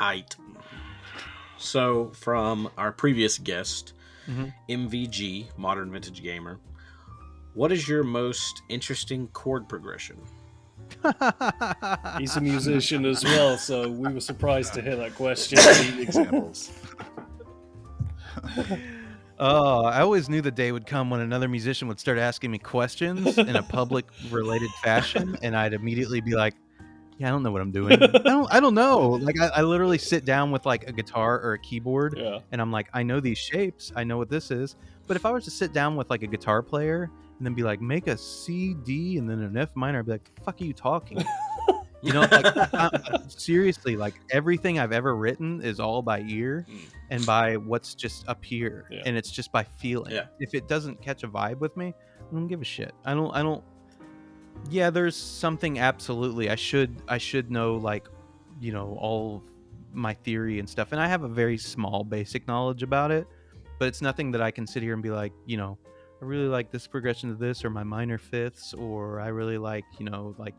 Aight. So, from our previous guest, Mm-hmm. MVG, Modern Vintage Gamer, what is your most interesting chord progression? He's a musician as well, so we were surprised to hear that question. Examples. Oh, I always knew the day would come when another musician would start asking me questions in a public related fashion, and I'd immediately be like, yeah, I don't know what I'm doing. I don't know. Like I literally sit down with like a guitar or a keyboard, Yeah. and I'm like, I know these shapes, I know what this is. But if I was to sit down with like a guitar player and then be like, make a C, D, and then an F minor, I'd be like, the fuck are you talking? You know, like seriously, like everything I've ever written is all by ear and by what's just up here, and it's just by feeling. Yeah. If it doesn't catch a vibe with me, I don't give a shit. I don't. Yeah, there's something absolutely. I should know, like, you know, all of my theory and stuff, and I have a very small basic knowledge about it, but it's nothing that I can sit here and be like, you know, I really like this progression of this, or my minor fifths, or I really like, you know, like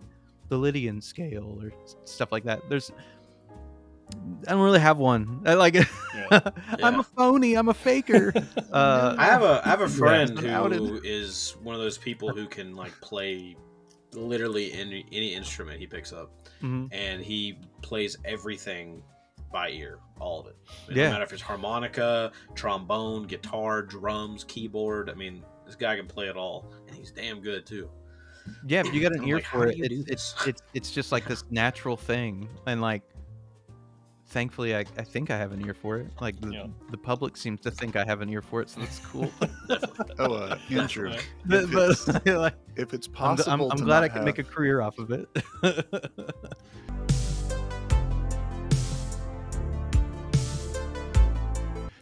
the Lydian scale or stuff like that. I don't really have one. I like it. Yeah. I'm a phoney. I'm a faker. I have a friend I'm outed. who is one of those people who can like play literally any instrument he picks up, Mhm. and he plays everything by ear, all of it. Yeah. No matter if it's harmonica, trombone, guitar, drums, keyboard. I mean, this guy can play it all, and he's damn good too. Yeah, if you got an I'm ear like, how for do it, you do this? it's just like this natural thing, and like, thankfully, I think I have an ear for it. Like the public seems to think I have an ear for it, so that's cool. Oh, Andrew, Like, if it's possible, I'm to glad not I can make a career off of it.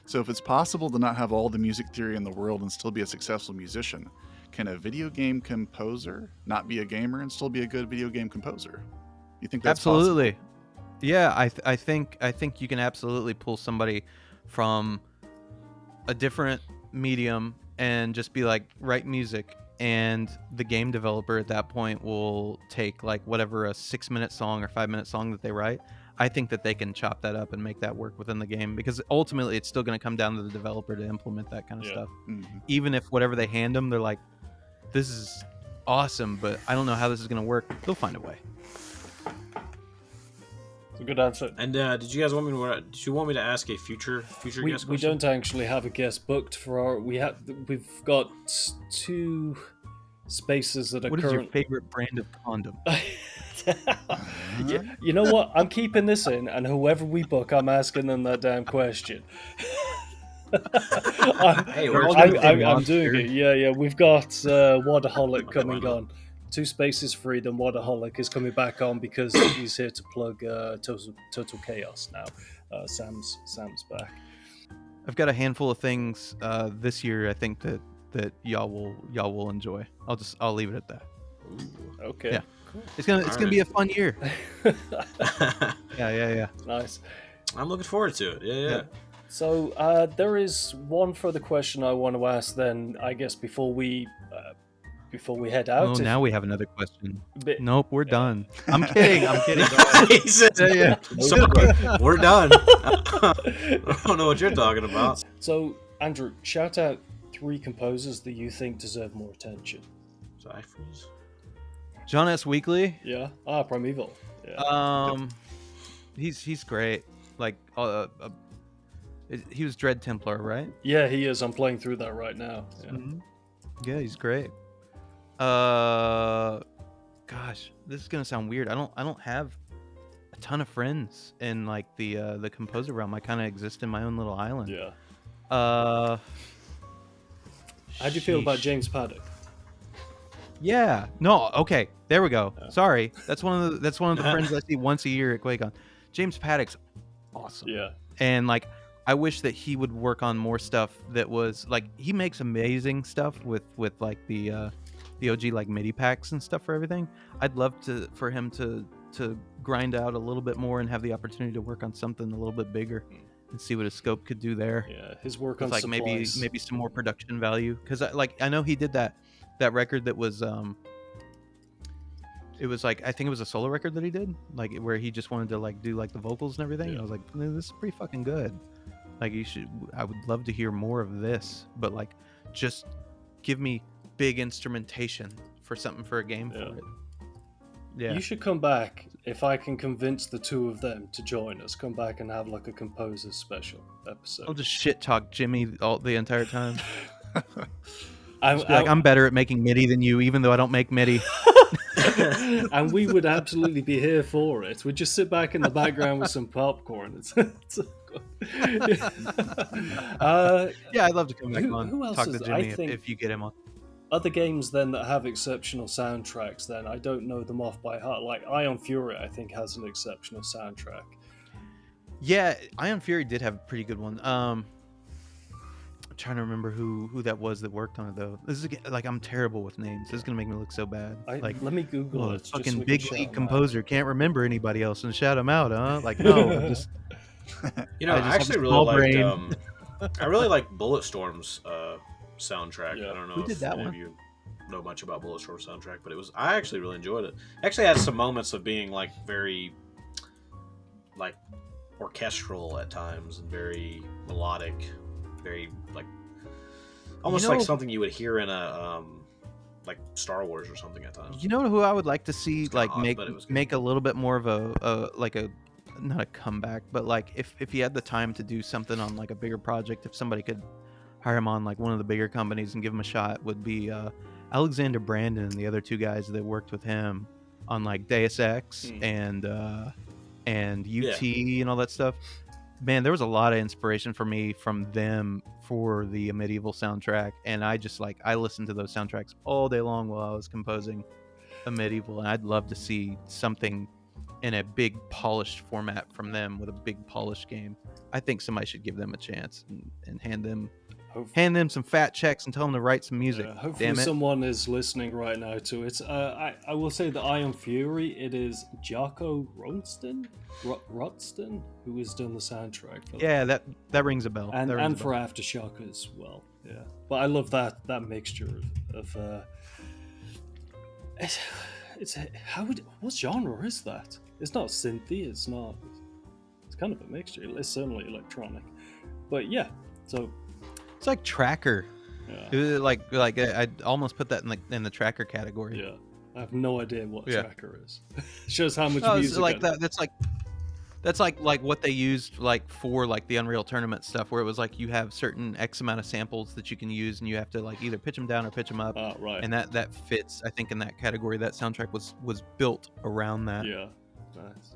So if it's possible to not have all the music theory in the world and still be a successful musician, can a video game composer not be a gamer and still be a good video game composer? You think that's Absolutely. possible? Yeah, I think you can absolutely pull somebody from a different medium and just be like, write music, and the game developer at that point will take like whatever a 6-minute song or 5-minute song that they write. I think that they can chop that up and make that work within the game, because ultimately it's still going to come down to the developer to implement that kind of stuff. Mhm. Even if whatever they hand them, they're like, this is awesome, but I don't know how this is going to work. They'll find a way. It's a good answer. And did you guys want me to? Did you want me to ask a future guest We question? don't actually have a guest booked for our. We've got 2 spaces that are What is your current. favorite brand of condom? Yeah, you know what? I'm keeping this in, and whoever we book, I'm asking them that damn question. Hey, we're all I'm doing it. Yeah. We've got Waterholic coming on. 2 spaces free. Then Waterholic is coming back on because he's here to plug Total Chaos now. Sam's back. I've got a handful of things this year. I think that y'all will enjoy. I'll leave it at that. Okay. Yeah. It's gonna be a fun year. Yeah. Nice. I'm looking forward to it. Yeah. So there is one further question I want to ask. Then I guess before we head out. Oh, now we have another question. But- Nope, we're done. I'm kidding. He said, Yeah. So, we're done. I don't know what you're talking about. So Andrew, shout out 3 composers that you think deserve more attention. So I freeze. John S. Weekly. Yeah. Primeval. Yeah. He's great. Like, he was Dread Templar, right? Yeah, he is. I'm playing through that right now. Yeah. Mhm. Yeah, he's great. Gosh, this is gonna sound weird. I don't have a ton of friends in like the composer realm. I kind of exist in my own little island. Yeah. How How do you feel about James Paddock? Yeah. No. Okay. There we go. Yeah. Sorry. That's one of the friends I see once a year at QuakeCon. James Paddock's awesome. Yeah. And like, I wish that he would work on more stuff that was like, he makes amazing stuff with like the OG like MIDI packs and stuff for everything. I'd love for him to grind out a little bit more and have the opportunity to work on something a little bit bigger and see what his scope could do there. Yeah. His work on With, like supplies. maybe some more production value, because I know he did that record that was it was like, I think it was a solo record that he did, like where he just wanted to like do like the vocals and everything. Yeah. I was like, "Man, this is pretty fucking good. Like you should. I would love to hear more of this, but like, just give me big instrumentation for something for a game Yeah. for it." Yeah. You should come back if I can convince the two of them to join us. Come back and have like a composer's special episode. I'll just shit talk Jimmy the entire time. I'm, Just be like, I'm better at making MIDI than you, even though I don't make MIDI. and we would absolutely be here for it. We'd just sit back in the background with some popcorn. Yeah, I'd love to come back Who- on, who else talk is- to I Jimmy think- if you get him on. Other games then that have exceptional soundtracks, then I don't know them off by heart. Like Ion Fury, I think has an exceptional soundtrack. Yeah, Ion Fury did have a pretty good one. I'm trying to remember who that was that worked on it though. This is like, I'm terrible with names. This is gonna make me look so bad. Like, Let me Google oh, it. just so fucking we can big shout league them out. composer can't remember anybody else and shout him out, huh? Like, no, just You know, I I, just have actually a really small liked. brain. I really like Bulletstorm's soundtrack. Yeah. I don't know Who if did that any one? of you know much about Bulletstorm's soundtrack, but I actually really enjoyed it. Actually, had some moments of being like very, like, orchestral at times and very melodic, very like almost like something you would hear in a like Star Wars or something at times. You know who I would like to see It's kinda like odd, but it was good. make a little bit more of a like a, not a comeback, but like if he had the time to do something on like a bigger project, if somebody could hire him on like one of the bigger companies and give him a shot, would be Alexander Brandon and the other two guys that worked with him on like Deus Ex and UT and all that stuff. Man, there was a lot of inspiration for me from them for the medieval soundtrack, and I listened to those soundtracks all day long while I was composing a medieval, and I'd love to see something in a big polished format from them with a big polished game. I think somebody should give them a chance and hand them some fat checks and tell them to write some music. Hopefully Damn it. someone is listening right now to it. I will say that Ion Fury, it is Jocko Ronston, who has done the soundtrack for Yeah, that rings a bell. and That rings and a for bell. Aftershock as well. Yeah, but I love that mixture of what genre is that? It's not synthy. It's not. It's kind of a mixture. It's certainly electronic, but yeah. So It's like Tracker. yeah, Like I'd almost put that in the Tracker category. yeah. I have no idea what Yeah. Tracker is. Shows how much No, it's music. like that. That's like what they used like for like the Unreal Tournament stuff, where it was like you have certain X amount of samples that you can use, and you have to like either pitch them down or pitch them up, Oh, right. and that fits, I think, in that category. That soundtrack was built around that. Yeah. Nice.